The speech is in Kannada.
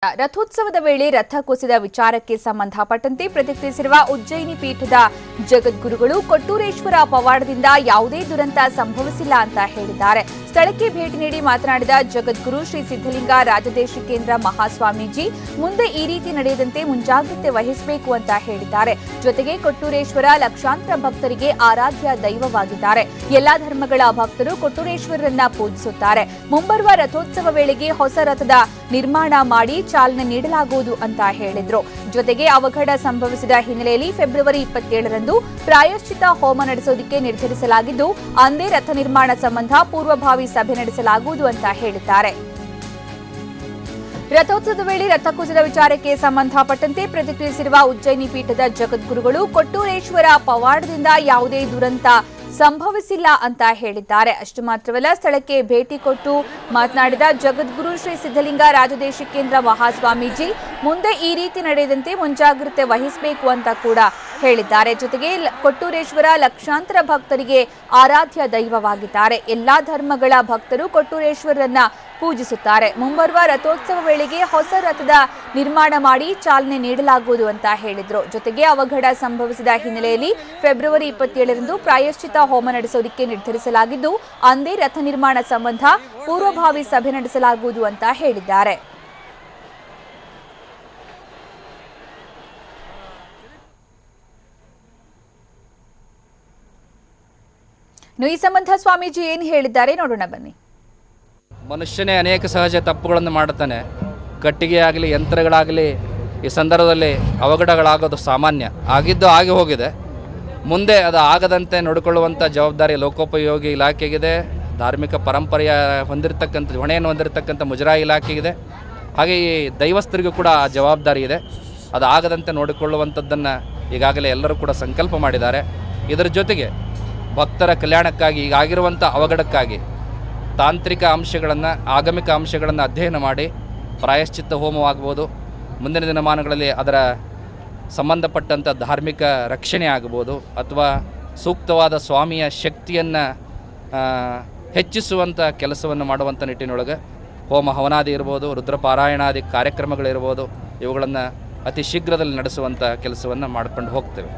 ರಥೋತ್ಸವದ ವೇಳೆ ರಥ ಕುಸಿದ ವಿಚಾರಕ್ಕೆ ಸಂಬಂಧಪಟ್ಟಂತೆ ಪ್ರತಿಕ್ರಿಯಿಸಿರುವ ಉಜ್ಜಯಿನಿ ಪೀಠದ ಜಗದ್ಗುರುಗಳು ಕೊಟ್ಟೂರೇಶ್ವರ ಪವಾಡದಿಂದ ಯಾವುದೇ ದುರಂತ ಸಂಭವಿಸಿಲ್ಲ ಅಂತ ಹೇಳಿದ್ದಾರೆ. ಸ್ಥಳಕ್ಕೆ ಭೇಟಿ ನೀಡಿ ಮಾತನಾಡಿದ ಜಗದ್ಗುರು ಶ್ರೀ ಸಿದ್ಧಲಿಂಗ ರಾಜದೇಶಿಕೇಂದ್ರ ಮಹಾಸ್ವಾಮೀಜಿ, ಮುಂದೆ ಈ ರೀತಿ ನಡೆಯದಂತೆ ಮುಂಜಾಗ್ರತೆ ವಹಿಸಬೇಕು ಅಂತ ಹೇಳಿದ್ದಾರೆ. ಜೊತೆಗೆ ಕೊಟ್ಟೂರೇಶ್ವರ ಲಕ್ಷಾಂತರ ಭಕ್ತರಿಗೆ ಆರಾಧ್ಯ ದೈವವಾಗಿದ್ದಾರೆ. ಎಲ್ಲಾ ಧರ್ಮಗಳ ಭಕ್ತರು ಕೊಟ್ಟೂರೇಶ್ವರರನ್ನ ಪೂಜಿಸುತ್ತಾರೆ. ಮುಂಬರುವ ರಥೋತ್ಸವ ವೇಳೆಗೆ ಹೊಸ ರಥದ ನಿರ್ಮಾಣ ಮಾಡಿ ಚಾಲನೆ ನೀಡಲಾಗುವುದು ಅಂತ ಹೇಳಿದ್ರು. ಜೊತೆಗೆ ಅವಘಡ ಸಂಭವಿಸಿದ ಹಿನ್ನೆಲೆಯಲ್ಲಿ ಫೆಬ್ರವರಿ 27ರಂದು ಪ್ರಾಯಶ್ಚಿತ್ತ ಹೋಮ ನಡೆಸೋದಕ್ಕೆ ನಿರ್ಧರಿಸಲಾಗಿದ್ದು, ಅಂದೇ ರಥ ನಿರ್ಮಾಣ ಸಂಬಂಧ ಪೂರ್ವಭಾವಿ ಸಭೆ ನಡೆಸಲಾಗುವುದು ಅಂತ ಹೇಳಿದ್ದಾರೆ. ರಥೋತ್ಸವದ ವೇಳೆ ರಥ ಕುಸಿದ ವಿಚಾರಕ್ಕೆ ಸಂಬಂಧಪಟ್ಟಂತೆ ಪ್ರತಿಕ್ರಿಯಿಸಿರುವ ಉಜ್ಜಯಿನಿ ಪೀಠದ ಜಗದ್ಗುರುಗಳು ಕೊಟ್ಟೂರೇಶ್ವರ ಪವಾಡದಿಂದ ಯಾವುದೇ ದುರಂತ ಸಂಭವಿಸಿಲ್ಲ ಅಂತ ಹೇಳಿದ್ದಾರೆ. ಅಷ್ಟು ಮಾತ್ರವಲ್ಲ, ಸ್ಥಳಕ್ಕೆ ಭೇಟಿ ಕೊಟ್ಟು ಮಾತನಾಡಿದ ಜಗದ್ಗುರು ಶ್ರೀ ಸಿದ್ಧಲಿಂಗ ರಾಜದೇಶಿಕೇಂದ್ರ ಮಹಾಸ್ವಾಮೀಜಿ, ಮುಂದೆ ಈ ರೀತಿ ನಡೆಯದಂತೆ ಮುಂಜಾಗ್ರತೆ ವಹಿಸಬೇಕು ಅಂತ ಕೂಡ ಹೇಳಿದ್ದಾರೆ. ಜೊತೆಗೆ ಕೊಟ್ಟೂರೇಶ್ವರ ಲಕ್ಷಾಂತರ ಭಕ್ತರಿಗೆ ಆರಾಧ್ಯ ದೈವವಾಗಿದ್ದಾರೆ. ಎಲ್ಲಾ ಧರ್ಮಗಳ ಭಕ್ತರು ಕೊಟ್ಟೂರೇಶ್ವರರನ್ನ ಪೂಜಿಸುತ್ತಾರೆ. ಮುಂಬರುವ ರಥೋತ್ಸವ ವೇಳೆಗೆ ಹೊಸ ರಥದ ನಿರ್ಮಾಣ ಮಾಡಿ ಚಾಲನೆ ನೀಡಲಾಗುವುದು ಅಂತ ಹೇಳಿದ್ರು. ಜೊತೆಗೆ ಅವಘಡ ಸಂಭವಿಸಿದ ಹಿನ್ನೆಲೆಯಲ್ಲಿ ಫೆಬ್ರವರಿ 27ರಂದು ಪ್ರಾಯಶ್ಚಿತ್ತ ಹೋಮ ನಡೆಸೋದಕ್ಕೆ ನಿರ್ಧರಿಸಲಾಗಿದ್ದು, ಅಂದೇ ರಥ ನಿರ್ಮಾಣ ಸಂಬಂಧ ಪೂರ್ವಭಾವಿ ಸಭೆ ನಡೆಸಲಾಗುವುದು ಅಂತ ಹೇಳಿದ್ದಾರೆ. ಈ ಸಂಬಂಧ ಸ್ವಾಮೀಜಿ ಏನು ಹೇಳಿದ್ದಾರೆ ನೋಡೋಣ ಬನ್ನಿ. ಮನುಷ್ಯನೇ ಅನೇಕ ಸಹಜ ತಪ್ಪುಗಳನ್ನು ಮಾಡುತ್ತಾನೆ. ಕಟ್ಟಿಗೆ ಆಗಲಿ ಯಂತ್ರಗಳಾಗಲಿ ಈ ಸಂದರ್ಭದಲ್ಲಿ ಅವಘಡಗಳಾಗೋದು ಸಾಮಾನ್ಯ. ಆಗಿದ್ದು ಆಗಿ ಹೋಗಿದೆ. ಮುಂದೆ ಅದು ಆಗದಂತೆ ನೋಡಿಕೊಳ್ಳುವಂಥ ಜವಾಬ್ದಾರಿ ಲೋಕೋಪಯೋಗಿ ಇಲಾಖೆಗಿದೆ. ಧಾರ್ಮಿಕ ಪರಂಪರೆಯ ಹೊಣೆಯನ್ನು ಹೊಂದಿರತಕ್ಕಂಥ ಮುಜರಾಯಿ ಇಲಾಖೆಗಿದೆ. ಹಾಗೆ ಈ ದೈವಸ್ಥರಿಗೂ ಕೂಡ ಆ ಜವಾಬ್ದಾರಿ ಇದೆ. ಅದು ಆಗದಂತೆ ನೋಡಿಕೊಳ್ಳುವಂಥದ್ದನ್ನು ಈಗಾಗಲೇ ಎಲ್ಲರೂ ಕೂಡ ಸಂಕಲ್ಪ ಮಾಡಿದ್ದಾರೆ. ಇದರ ಜೊತೆಗೆ ಭಕ್ತರ ಕಲ್ಯಾಣಕ್ಕಾಗಿ ಈಗಾಗಿರುವಂಥ ಅವಘಡಕ್ಕಾಗಿ ತಾಂತ್ರಿಕ ಅಂಶಗಳನ್ನು, ಆಗಮಿಕ ಅಂಶಗಳನ್ನು ಅಧ್ಯಯನ ಮಾಡಿ ಪ್ರಾಯಶ್ಚಿತ್ತ ಹೋಮವಾಗ್ಬೋದು, ಮುಂದಿನ ದಿನಮಾನಗಳಲ್ಲಿ ಅದರ ಸಂಬಂಧಪಟ್ಟಂಥ ಧಾರ್ಮಿಕ ರಕ್ಷಣೆ ಆಗ್ಬೋದು, ಅಥವಾ ಸೂಕ್ತವಾದ ಸ್ವಾಮಿಯ ಶಕ್ತಿಯನ್ನು ಹೆಚ್ಚಿಸುವಂಥ ಕೆಲಸವನ್ನು ಮಾಡುವಂಥ ನಿಟ್ಟಿನೊಳಗೆ ಹೋಮ ಹವನಾದಿ ಇರ್ಬೋದು, ರುದ್ರಪಾರಾಯಣಾದಿ ಕಾರ್ಯಕ್ರಮಗಳಿರ್ಬೋದು, ಇವುಗಳನ್ನು ಅತಿ ಶೀಘ್ರದಲ್ಲಿ ನಡೆಸುವಂಥ ಕೆಲಸವನ್ನು ಮಾಡ್ಕೊಂಡು ಹೋಗ್ತೇವೆ.